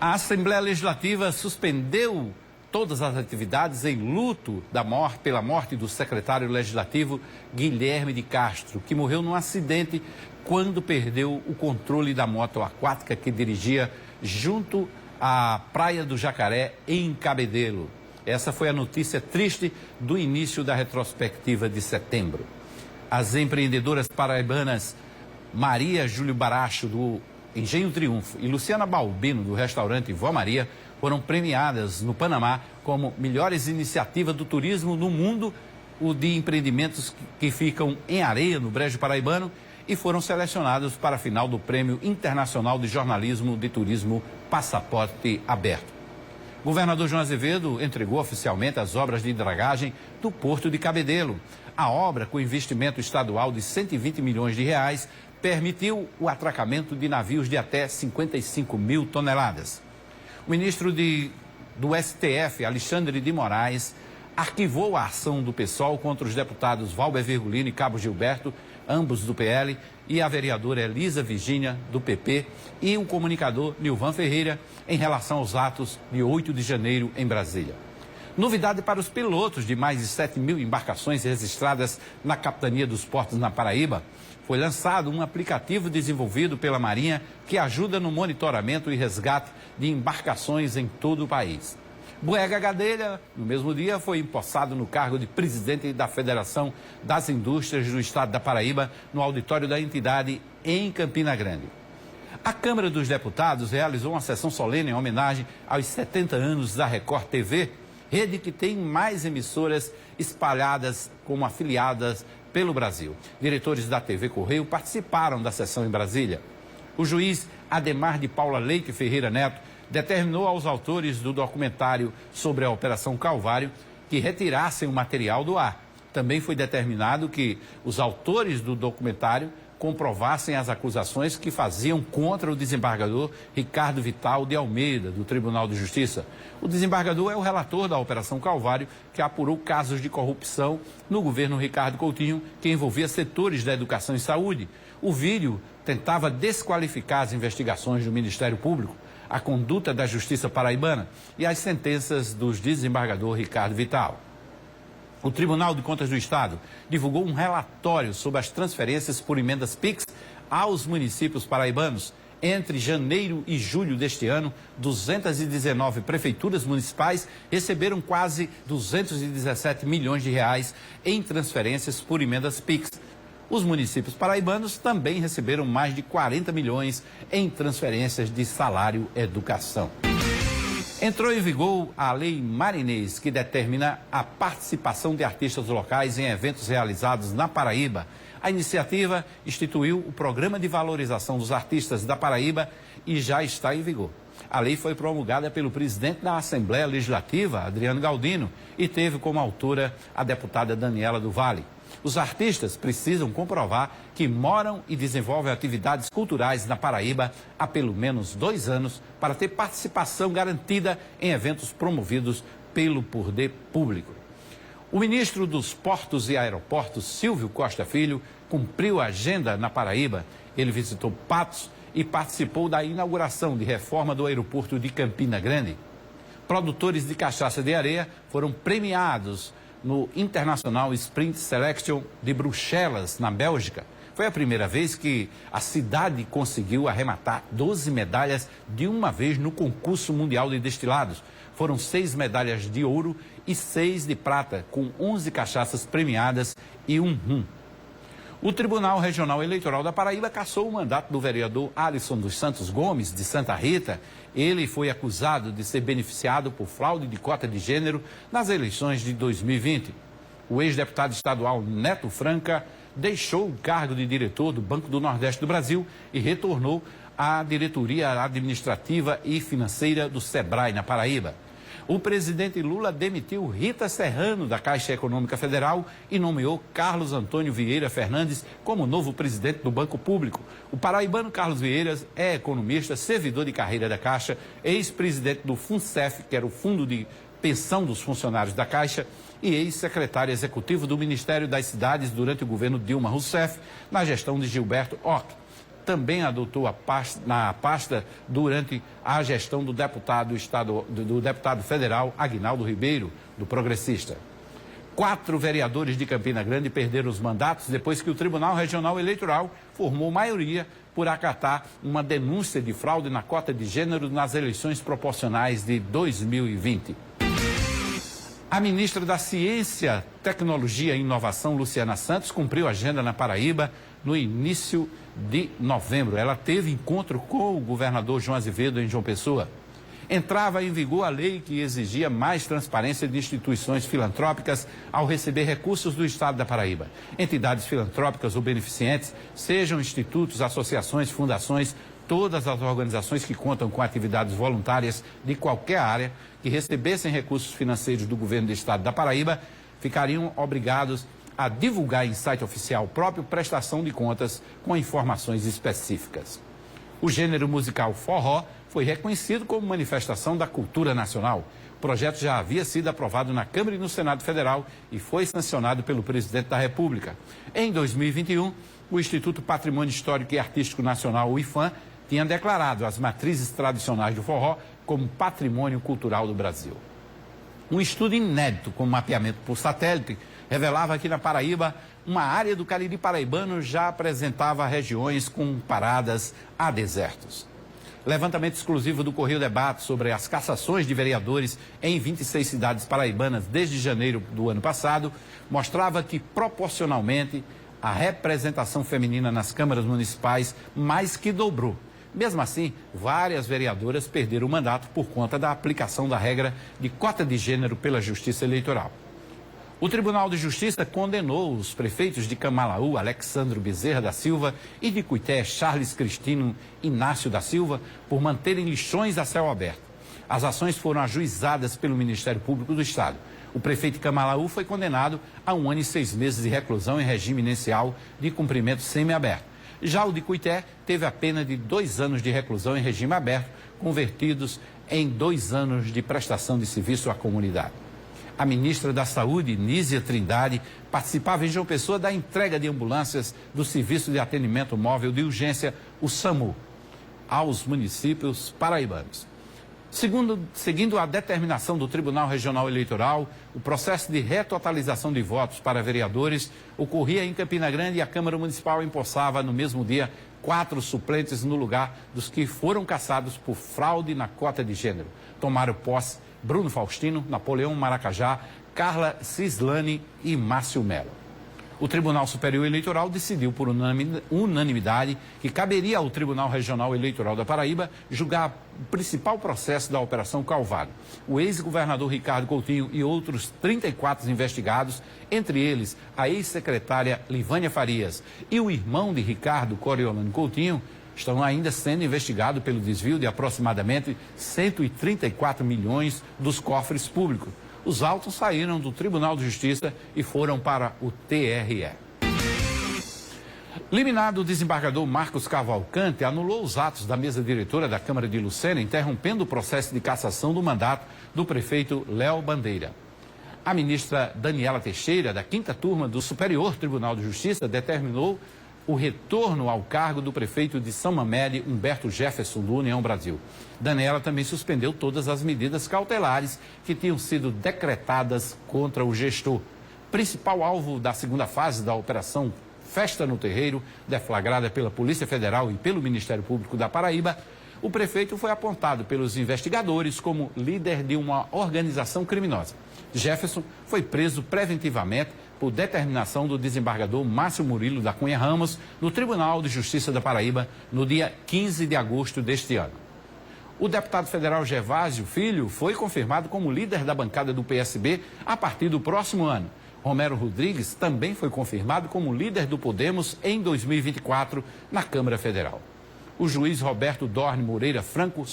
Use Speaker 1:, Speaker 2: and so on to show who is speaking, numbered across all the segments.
Speaker 1: A Assembleia Legislativa suspendeu todas as atividades em luto pela morte do secretário legislativo Guilherme de Castro, que morreu num acidente quando perdeu o controle da moto aquática que dirigia junto à Praia do Jacaré, em Cabedelo. Essa foi a notícia triste do início da retrospectiva de setembro. As empreendedoras paraibanas Maria Júlio Baracho, do Engenho Triunfo, e Luciana Balbino, do restaurante Vó Maria, foram premiadas no Panamá como melhores iniciativas do turismo no mundo, o de empreendimentos que ficam em areia, no Brejo Paraibano, e foram selecionados para a final do Prêmio Internacional de Jornalismo de Turismo Passaporte Aberto. O governador João Azevedo entregou oficialmente as obras de dragagem do Porto de Cabedelo. A obra, com investimento estadual de 120 milhões de reais, permitiu o atracamento de navios de até 55 mil toneladas. O ministro do STF, Alexandre de Moraes, arquivou a ação do PSOL contra os deputados Valber Virgulino e Cabo Gilberto, ambos do PL, e a vereadora Elisa Virgínia, do PP, e o comunicador Nilvan Ferreira, em relação aos atos de 8 de janeiro em Brasília. Novidade para os pilotos de mais de 7 mil embarcações registradas na Capitania dos Portos na Paraíba. Foi lançado um aplicativo desenvolvido pela Marinha que ajuda no monitoramento e resgate de embarcações em todo o país. Buega Gadelha, no mesmo dia, foi empossado no cargo de presidente da Federação das Indústrias do Estado da Paraíba, no auditório da entidade em Campina Grande. A Câmara dos Deputados realizou uma sessão solene em homenagem aos 70 anos da Record TV, rede que tem mais emissoras espalhadas como afiliadas pelo Brasil. Diretores da TV Correio participaram da sessão em Brasília. O juiz Ademar de Paula Leite Ferreira Neto determinou aos autores do documentário sobre a Operação Calvário que retirassem o material do ar. Também foi determinado que os autores do documentário comprovassem as acusações que faziam contra o desembargador Ricardo Vital de Almeida, do Tribunal de Justiça. O desembargador é o relator da Operação Calvário, que apurou casos de corrupção no governo Ricardo Coutinho, que envolvia setores da educação e saúde. O vídeo tentava desqualificar as investigações do Ministério Público, a conduta da Justiça Paraibana e as sentenças do desembargador Ricardo Vital. O Tribunal de Contas do Estado divulgou um relatório sobre as transferências por emendas PIX aos municípios paraibanos. Entre janeiro e julho deste ano, 219 prefeituras municipais receberam quase 217 milhões de reais em transferências por emendas PIX. Os municípios paraibanos também receberam mais de 40 milhões em transferências de salário e educação. Entrou em vigor a Lei Marinês, que determina a participação de artistas locais em eventos realizados na Paraíba. A iniciativa instituiu o Programa de Valorização dos Artistas da Paraíba e já está em vigor. A lei foi promulgada pelo presidente da Assembleia Legislativa, Adriano Galdino, e teve como autora a deputada Daniela do Vale. Os artistas precisam comprovar que moram e desenvolvem atividades culturais na Paraíba há pelo menos 2 anos para ter participação garantida em eventos promovidos pelo poder público. O ministro dos Portos e Aeroportos, Silvio Costa Filho, cumpriu a agenda na Paraíba. Ele visitou Patos e participou da inauguração de reforma do aeroporto de Campina Grande. Produtores de cachaça de areia foram premiados no International Sprint Selection de Bruxelas, na Bélgica. Foi a primeira vez que a cidade conseguiu arrematar 12 medalhas de uma vez no concurso mundial de destilados. Foram 6 medalhas de ouro e 6 de prata, com 11 cachaças premiadas e um rum. O Tribunal Regional Eleitoral da Paraíba cassou o mandato do vereador Alisson dos Santos Gomes, de Santa Rita. Ele foi acusado de ser beneficiado por fraude de cota de gênero nas eleições de 2020. O ex-deputado estadual Neto Franca deixou o cargo de diretor do Banco do Nordeste do Brasil e retornou à diretoria administrativa e financeira do SEBRAE, na Paraíba. O presidente Lula demitiu Rita Serrano da Caixa Econômica Federal e nomeou Carlos Antônio Vieira Fernandes como novo presidente do Banco Público. O paraibano Carlos Vieira é economista, servidor de carreira da Caixa, ex-presidente do FUNCEF, que era o Fundo de Pensão dos Funcionários da Caixa, e ex-secretário executivo do Ministério das Cidades durante o governo Dilma Rousseff, na gestão de Gilberto Occhi. também adotou na pasta durante a gestão do deputado federal Aguinaldo Ribeiro, do Progressista. 4 vereadores de Campina Grande perderam os mandatos depois que o Tribunal Regional Eleitoral formou maioria por acatar uma denúncia de fraude na cota de gênero nas eleições proporcionais de 2020. A ministra da Ciência, Tecnologia e Inovação, Luciana Santos, cumpriu a agenda na Paraíba no início de novembro. Ela teve encontro com o governador João Azevedo em João Pessoa. Entrava em vigor a lei que exigia mais transparência de instituições filantrópicas ao receber recursos do Estado da Paraíba. Entidades filantrópicas ou beneficentes, sejam institutos, associações, fundações, todas as organizações que contam com atividades voluntárias de qualquer área que recebessem recursos financeiros do governo do Estado da Paraíba, ficariam obrigados a divulgar em site oficial próprio prestação de contas com informações específicas. O gênero musical forró foi reconhecido como manifestação da cultura nacional. O projeto já havia sido aprovado na Câmara e no Senado Federal e foi sancionado pelo presidente da República. Em 2021, o Instituto Patrimônio Histórico e Artístico Nacional, o IPHAN, tinha declarado as matrizes tradicionais do forró como patrimônio cultural do Brasil. Um estudo inédito com mapeamento por satélite revelava que na Paraíba, uma área do Cariri paraibano já apresentava regiões com paradas a desertos. Levantamento exclusivo do Correio Debate sobre as cassações de vereadores em 26 cidades paraibanas desde janeiro do ano passado mostrava que, proporcionalmente, a representação feminina nas câmaras municipais mais que dobrou. Mesmo assim, várias vereadoras perderam o mandato por conta da aplicação da regra de cota de gênero pela Justiça Eleitoral. O Tribunal de Justiça condenou os prefeitos de Camalaú, Alexandro Bezerra da Silva, e de Cuité, Charles Cristino Inácio da Silva, por manterem lixões a céu aberto. As ações foram ajuizadas pelo Ministério Público do Estado. O prefeito de Camalaú foi condenado a 1 ano e 6 meses de reclusão em regime inicial de cumprimento semiaberto. Já o de Cuité teve a pena de 2 anos de reclusão em regime aberto, convertidos em 2 anos de prestação de serviço à comunidade. A ministra da Saúde, Nízia Trindade, participava em João Pessoa da entrega de ambulâncias do Serviço de Atendimento Móvel de Urgência, o SAMU, aos municípios paraibanos. Seguindo a determinação do Tribunal Regional Eleitoral, o processo de retotalização de votos para vereadores ocorria em Campina Grande e a Câmara Municipal empossava no mesmo dia 4 suplentes no lugar dos que foram cassados por fraude na cota de gênero. Tomaram posse Bruno Faustino, Napoleão Maracajá, Carla Cislane e Márcio Melo. O Tribunal Superior Eleitoral decidiu por unanimidade que caberia ao Tribunal Regional Eleitoral da Paraíba julgar o principal processo da Operação Calvário. O ex-governador Ricardo Coutinho e outros 34 investigados, entre eles a ex-secretária Livânia Farias e o irmão de Ricardo, Coriolano Coutinho, estão ainda sendo investigados pelo desvio de aproximadamente 134 milhões dos cofres públicos. Os autos saíram do Tribunal de Justiça e foram para o TRE. Liminado, o desembargador Marcos Cavalcante anulou os atos da mesa diretora da Câmara de Lucena, interrompendo o processo de cassação do mandato do prefeito Léo Bandeira. A ministra Daniela Teixeira, da 5ª turma do Superior Tribunal de Justiça, determinou o retorno ao cargo do prefeito de São Mamede, Humberto Jefferson, do União Brasil. Daniela também suspendeu todas as medidas cautelares que tinham sido decretadas contra o gestor. Principal alvo da 2ª fase da Operação Festa no Terreiro, deflagrada pela Polícia Federal e pelo Ministério Público da Paraíba, o prefeito foi apontado pelos investigadores como líder de uma organização criminosa. Jefferson foi preso preventivamente por determinação do desembargador Márcio Murilo da Cunha Ramos no Tribunal de Justiça da Paraíba no dia 15 de agosto deste ano. O deputado federal Gervásio Filho foi confirmado como líder da bancada do PSB a partir do próximo ano. Romero Rodrigues também foi confirmado como líder do Podemos em 2024 na Câmara Federal. O juiz Roberto Dorne Moreira Franco,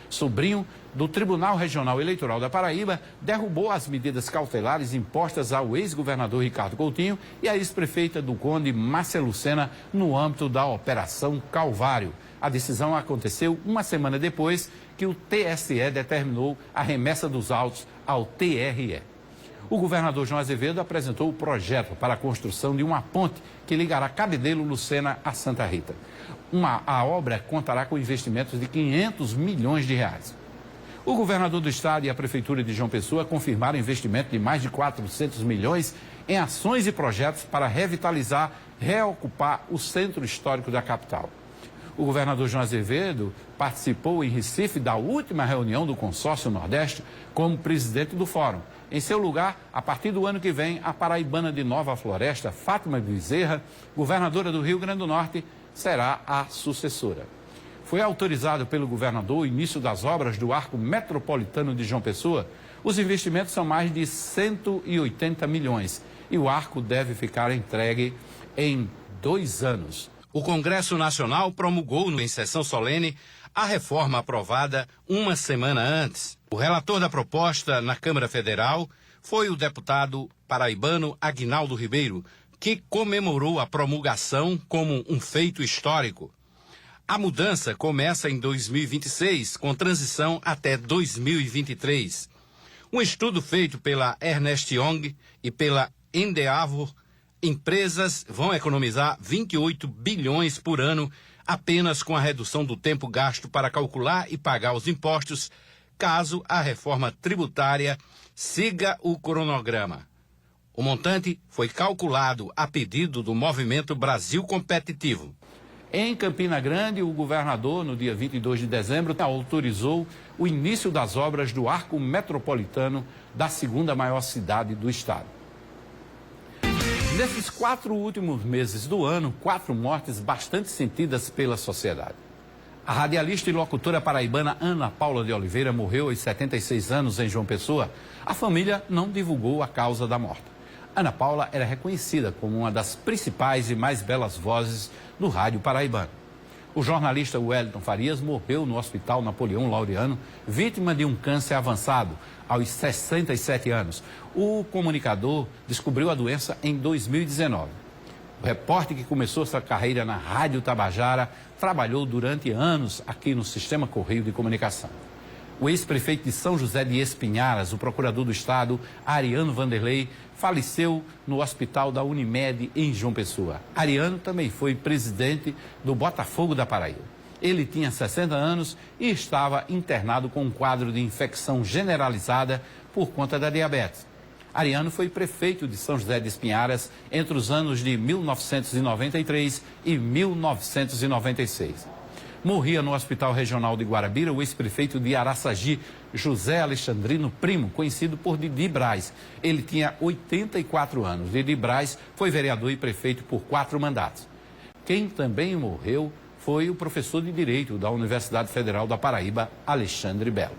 Speaker 1: sobrinho do Tribunal Regional Eleitoral da Paraíba, derrubou as medidas cautelares impostas ao ex-governador Ricardo Coutinho e à ex-prefeita do Conde, Márcia Lucena, no âmbito da Operação Calvário. A decisão aconteceu uma semana depois que o TSE determinou a remessa dos autos ao TRE. O governador João Azevedo apresentou o projeto para a construção de uma ponte que ligará Cabedelo, Lucena a Santa Rita. A obra contará com investimentos de 500 milhões de reais. O governador do estado e a prefeitura de João Pessoa confirmaram investimento de mais de 400 milhões em ações e projetos para revitalizar, reocupar o centro histórico da capital. O governador João Azevedo participou em Recife da última reunião do Consórcio Nordeste como presidente do fórum. Em seu lugar, a partir do ano que vem, a paraibana de Nova Floresta, Fátima Bezerra, governadora do Rio Grande do Norte, será a sucessora. Foi autorizado pelo governador o início das obras do Arco Metropolitano de João Pessoa. Os investimentos são mais de 180 milhões e o arco deve ficar entregue em 2 anos. O Congresso Nacional promulgou em sessão solene a reforma aprovada uma semana antes. O relator da proposta na Câmara Federal foi o deputado paraibano Aguinaldo Ribeiro, que comemorou a promulgação como um feito histórico. A mudança começa em 2026, com transição até 2023. Um estudo feito pela Ernst Young e pela Endeavor, empresas vão economizar 28 bilhões por ano apenas com a redução do tempo gasto para calcular e pagar os impostos, caso a reforma tributária siga o cronograma. O montante foi calculado a pedido do Movimento Brasil Competitivo. Em Campina Grande, o governador, no dia 22 de dezembro, autorizou o início das obras do Arco Metropolitano da segunda maior cidade do estado. Nesses 4 últimos meses do ano, 4 mortes bastante sentidas pela sociedade. A radialista e locutora paraibana Ana Paula de Oliveira morreu aos 76 anos em João Pessoa. A família não divulgou a causa da morte. Ana Paula era reconhecida como uma das principais e mais belas vozes do rádio paraibano. O jornalista Wellington Farias morreu no Hospital Napoleão Laureano, vítima de um câncer avançado, aos 67 anos. O comunicador descobriu a doença em 2019. O repórter que começou sua carreira na Rádio Tabajara trabalhou durante anos aqui no Sistema Correio de Comunicação. O ex-prefeito de São José de Espinharas, o procurador do estado, Ariano Vanderlei, faleceu no hospital da Unimed em João Pessoa. Ariano também foi presidente do Botafogo da Paraíba. Ele tinha 60 anos e estava internado com um quadro de infecção generalizada por conta da diabetes. Ariano foi prefeito de São José de Espinharas entre os anos de 1993 e 1996. Morria no Hospital Regional de Guarabira o ex-prefeito de Araçagi, José Alexandrino Primo, conhecido por Didi Braz. Ele tinha 84 anos. Didi Braz foi vereador e prefeito por 4 mandatos. Quem também morreu foi o professor de Direito da Universidade Federal da Paraíba, Alexandre Belo.